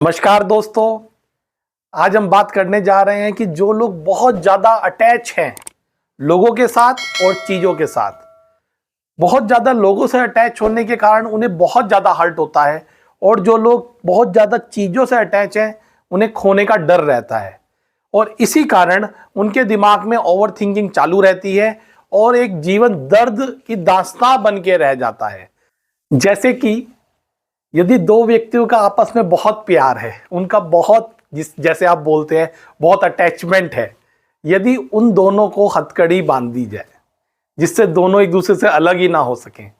नमस्कार दोस्तों। आज हम बात करने जा रहे हैं कि जो लोग बहुत ज़्यादा अटैच हैं लोगों के साथ और चीज़ों के साथ, बहुत ज़्यादा लोगों से अटैच होने के कारण उन्हें बहुत ज़्यादा हर्ट होता है, और जो लोग बहुत ज़्यादा चीज़ों से अटैच हैं उन्हें खोने का डर रहता है, और इसी कारण उनके दिमाग में ओवर थिंकिंग चालू रहती है और एक जीवन दर्द की दास्तां बन के रह जाता है। जैसे कि यदि दो व्यक्तियों का आपस में बहुत प्यार है, उनका बहुत जैसे आप बोलते हैं बहुत अटैचमेंट है, यदि उन दोनों को हथकड़ी बांध दी जाए जिससे दोनों एक दूसरे से अलग ही ना हो सकें,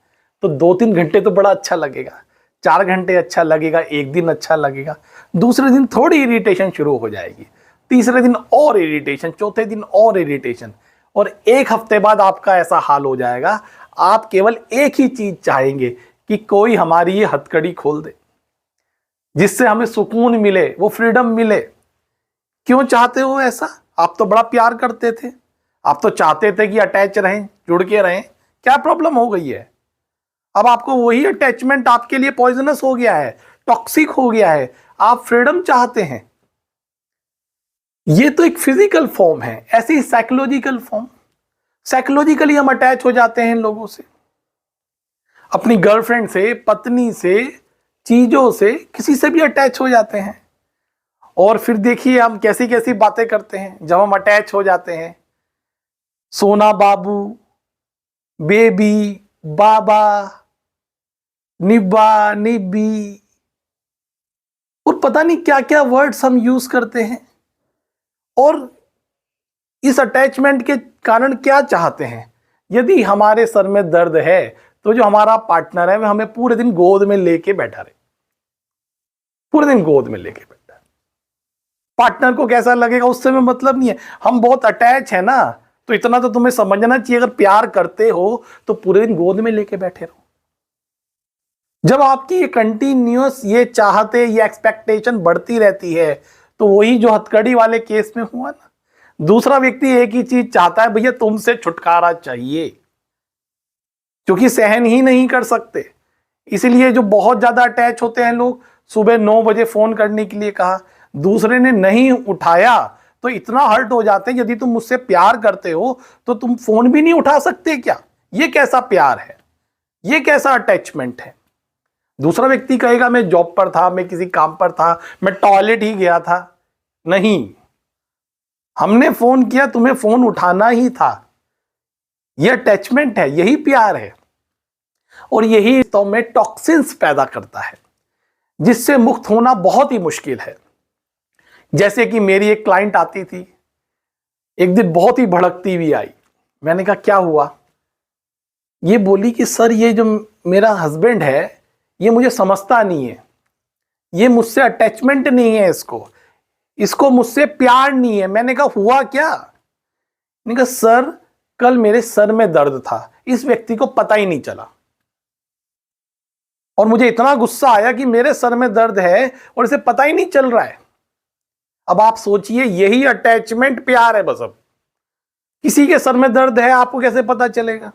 तो 2-3 घंटे तो बड़ा अच्छा लगेगा, 4 घंटे अच्छा लगेगा, एक दिन अच्छा लगेगा, दूसरे दिन थोड़ी इरिटेशन शुरू हो जाएगी, तीसरे दिन और इरिटेशन, चौथे दिन और इरिटेशन, और एक हफ्ते बाद आपका ऐसा हाल हो जाएगा, आप केवल एक ही चीज चाहेंगे कि कोई हमारी ये हथकड़ी खोल दे जिससे हमें सुकून मिले, वो फ्रीडम मिले। क्यों चाहते हो ऐसा? आप तो बड़ा प्यार करते थे, आप तो चाहते थे कि अटैच रहें, जुड़ के रहें। क्या प्रॉब्लम हो गई है? अब आपको वही अटैचमेंट आपके लिए पॉइजनस हो गया है, टॉक्सिक हो गया है, आप फ्रीडम चाहते हैं। ये तो एक फिजिकल फॉर्म है, ऐसे ही साइकोलॉजिकल फॉर्म, साइकोलॉजिकली हम अटैच हो जाते हैं लोगों से, अपनी गर्लफ्रेंड से, पत्नी से, चीजों से, किसी से भी अटैच हो जाते हैं। और फिर देखिए हम कैसी कैसी बातें करते हैं जब हम अटैच हो जाते हैं। सोना बाबू, बेबी, बाबा, निब्बा, निब्बी, और पता नहीं क्या क्या वर्ड्स हम यूज करते हैं। और इस अटैचमेंट के कारण क्या चाहते हैं? यदि हमारे सर में दर्द है तो जो हमारा पार्टनर है वह हमें पूरे दिन गोद में लेके बैठा रहे, पूरे दिन गोद में लेके बैठा। पार्टनर को कैसा लगेगा उससे में मतलब नहीं है, हम बहुत अटैच है ना, तो इतना तो तुम्हें समझना चाहिए, अगर प्यार करते हो तो पूरे दिन गोद में लेके बैठे रहो। जब आपकी ये कंटिन्यूअस ये चाहते, ये एक्सपेक्टेशन बढ़ती रहती है, तो वही जो हथकड़ी वाले केस में हुआ ना, दूसरा व्यक्ति एक ही चीज चाहता है, भैया तुमसे छुटकारा चाहिए, क्योंकि सहन ही नहीं कर सकते। इसलिए जो बहुत ज्यादा अटैच होते हैं लोग, सुबह 9 बजे फोन करने के लिए कहा, दूसरे ने नहीं उठाया तो इतना हर्ट हो जाते हैं। यदि तुम मुझसे प्यार करते हो तो तुम फोन भी नहीं उठा सकते क्या? ये कैसा प्यार है? ये कैसा अटैचमेंट है? दूसरा व्यक्ति कहेगा मैं जॉब पर था, मैं किसी काम पर था, मैं टॉयलेट ही गया था। नहीं, हमने फोन किया, तुम्हें फोन उठाना ही था। यह अटैचमेंट है, यही प्यार है, और यही तो में टॉक्सिन्स पैदा करता है जिससे मुक्त होना बहुत ही मुश्किल है। जैसे कि मेरी एक क्लाइंट आती थी, एक दिन बहुत ही भड़कती हुई आई। मैंने कहा क्या हुआ? ये बोली कि सर ये जो मेरा हस्बैंड है ये मुझे समझता नहीं है, ये मुझसे अटैचमेंट नहीं है, इसको इसको मुझसे प्यार नहीं है। मैंने कहा हुआ क्या? मैंने कहा सर कल मेरे सर में दर्द था, इस व्यक्ति को पता ही नहीं चला, और मुझे इतना गुस्सा आया कि मेरे सर में दर्द है और इसे पता ही नहीं चल रहा है। अब आप सोचिए, यही अटैचमेंट प्यार है बस। अब किसी के सर में दर्द है, आपको कैसे पता चलेगा?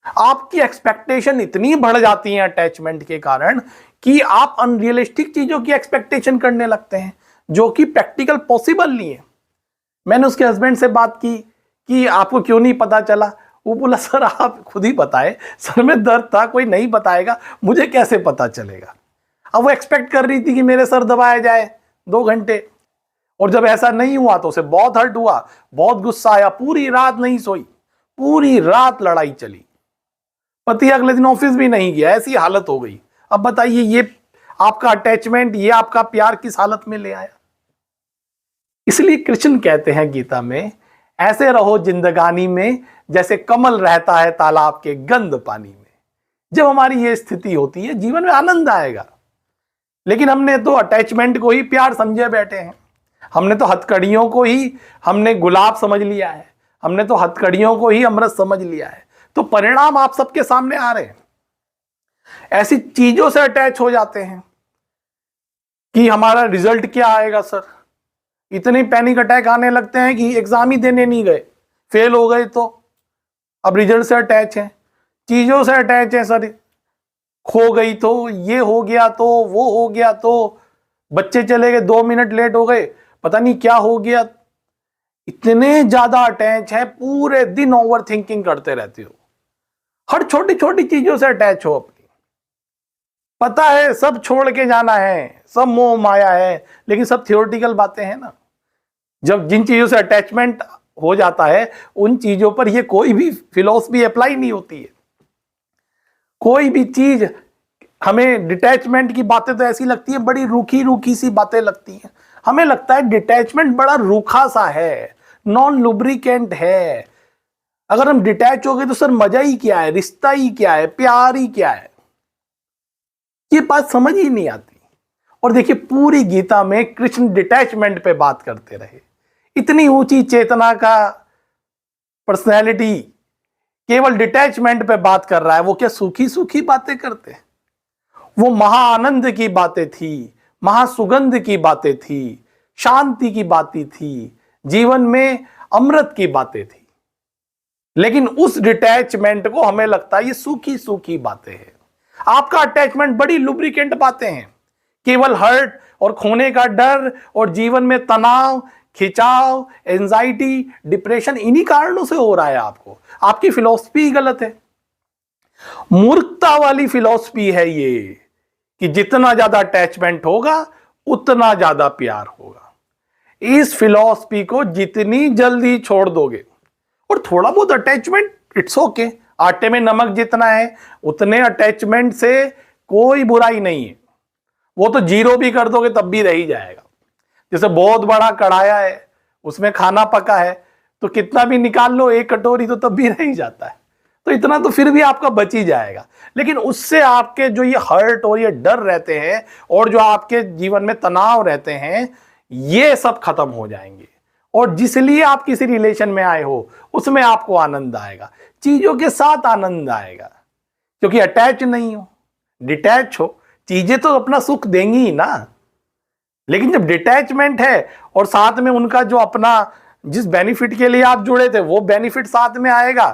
आपकी एक्सपेक्टेशन इतनी बढ़ जाती है अटैचमेंट के कारण कि आप अनरियलिस्टिक चीजों की एक्सपेक्टेशन करने लगते हैं जो कि प्रैक्टिकल पॉसिबल नहीं है। मैंने उसके हस्बैंड से बात की कि आपको क्यों नहीं पता चला? वो बोला सर आप खुद ही बताए, सर में दर्द था, कोई नहीं बताएगा, मुझे कैसे पता चलेगा? अब वो एक्सपेक्ट कर रही थी कि मेरे सर दबाया जाए 2 घंटे, और जब ऐसा नहीं हुआ तो उसे बहुत हर्ट हुआ, बहुत गुस्सा आया, पूरी रात नहीं सोई, पूरी रात लड़ाई चली, पति अगले दिन ऑफिस भी नहीं गया, ऐसी हालत हो गई। अब बताइए ये आपका अटैचमेंट, ये आपका प्यार किस हालत में ले आया? इसलिए कृष्ण कहते हैं गीता में, ऐसे रहो जिंदगानी में जैसे कमल रहता है तालाब के गंद पानी में। जब हमारी ये स्थिति होती है जीवन में आनंद आएगा। लेकिन हमने तो अटैचमेंट को ही प्यार समझे बैठे हैं, हमने तो हथकड़ियों को ही हमने गुलाब समझ लिया है, हमने तो हथकड़ियों को ही अमृत समझ लिया है। तो परिणाम आप सबके सामने आ रहे हैं। ऐसी चीजों से अटैच हो जाते हैं कि हमारा रिजल्ट क्या आएगा सर, इतने पैनिक अटैक आने लगते हैं कि एग्जाम ही देने नहीं गए, फेल हो गए, तो अब रिजल्ट से अटैच है, चीजों से अटैच है सर, खो गई तो, ये हो गया तो, वो हो गया तो, बच्चे चले गए, 2 मिनट लेट हो गए, पता नहीं क्या हो गया, इतने ज्यादा अटैच है, पूरे दिन ओवर थिंकिंग करते रहते हो, हर छोटी छोटी चीजों से अटैच हो अपनी। पता है सब छोड़ के जाना है, सब मोह माया है, लेकिन सब थियोरेटिकल बातें हैं ना। जब जिन चीजों से अटैचमेंट हो जाता है उन चीजों पर ये कोई भी फिलॉसफी अप्लाई नहीं होती है। कोई भी चीज हमें डिटैचमेंट की बातें तो ऐसी लगती है, बड़ी रूखी रूखी सी बातें लगती हैं। हमें लगता है डिटैचमेंट बड़ा रूखा सा है, नॉन लुब्रिकेंट है। अगर हम डिटैच हो गए तो सर मजा ही क्या है, रिश्ता ही क्या है, प्यार ही क्या है, ये बात समझ ही नहीं आती। और देखिए पूरी गीता में कृष्ण डिटैचमेंट पे बात करते रहे। इतनी ऊंची चेतना का पर्सनैलिटी केवल डिटैचमेंट पे बात कर रहा है, वो क्या सूखी सूखी बातें करते? वो महाआनंद की बातें थी, महासुगंध की बातें थी, शांति की बातें थी, जीवन में अमृत की बातें थी। लेकिन उस डिटैचमेंट को हमें लगता है ये सूखी सूखी बातें हैं। आपका अटैचमेंट बड़ी लुब्रिकेंट बातें हैं, केवल हर्ट और खोने का डर और जीवन में तनाव, खिंचाव, एंजाइटी, डिप्रेशन, इन्हीं कारणों से हो रहा है आपको। आपकी फिलॉसफी गलत है, मूर्खता वाली फिलॉसफी है ये कि जितना ज्यादा अटैचमेंट होगा उतना ज्यादा प्यार होगा। इस फिलॉसफी को जितनी जल्दी छोड़ दोगे, और थोड़ा बहुत अटैचमेंट इट्स ओके, आटे में नमक जितना है उतने अटैचमेंट से कोई बुराई नहीं है, वो तो जीरो भी कर दोगे तब भी रह ही जाएगा। जैसे बहुत बड़ा कढ़ाया है, उसमें खाना पका है, तो कितना भी निकाल लो एक कटोरी तो तब भी रह ही जाता है, तो इतना तो फिर भी आपका बच ही जाएगा। लेकिन उससे आपके जो ये हर्ट और ये डर रहते हैं और जो आपके जीवन में तनाव रहते हैं, ये सब खत्म हो जाएंगे। और जिसलिए आप किसी रिलेशन में आए हो उसमें आपको आनंद आएगा, चीजों के साथ आनंद आएगा, क्योंकि अटैच नहीं हो। डिटैच हो, चीजें तो अपना सुख देंगी ही ना, लेकिन जब डिटैचमेंट है और साथ में उनका जो अपना जिस बेनिफिट के लिए आप जुड़े थे वो बेनिफिट साथ में आएगा,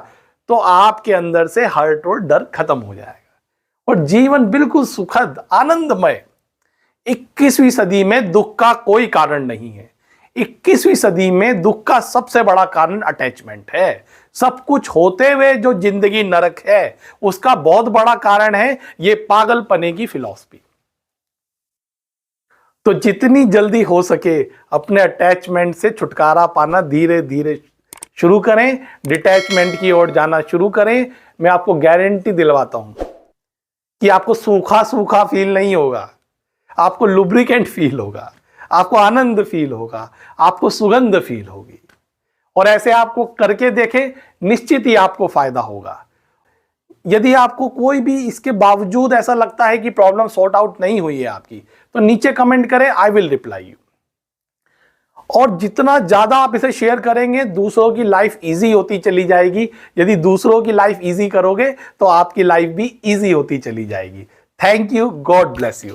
तो आपके अंदर से हर्ट और डर खत्म हो जाएगा और जीवन बिल्कुल सुखद आनंदमय। 21वीं सदी में दुख का कोई कारण नहीं है। 21वीं सदी में दुख का सबसे बड़ा कारण अटैचमेंट है। सब कुछ होते हुए जो जिंदगी नरक है उसका बहुत बड़ा कारण है ये पागलपने की फिलॉसफी। तो जितनी जल्दी हो सके अपने अटैचमेंट से छुटकारा पाना धीरे धीरे शुरू करें, डिटैचमेंट की ओर जाना शुरू करें। मैं आपको गारंटी दिलवाता हूं कि आपको सूखा सूखा फील नहीं होगा, आपको लुब्रिकेंट फील होगा, आपको आनंद फील होगा, आपको सुगंध फील होगी। और ऐसे आपको करके देखें, निश्चित ही आपको फायदा होगा। यदि आपको कोई भी इसके बावजूद ऐसा लगता है कि प्रॉब्लम सॉर्ट आउट नहीं हुई है आपकी, तो नीचे कमेंट करें, आई विल रिप्लाई यू। और जितना ज्यादा आप इसे शेयर करेंगे दूसरों की लाइफ इजी होती चली जाएगी। यदि दूसरों की लाइफ इजी करोगे तो आपकी लाइफ भी इजी होती चली जाएगी। Thank you, God bless you.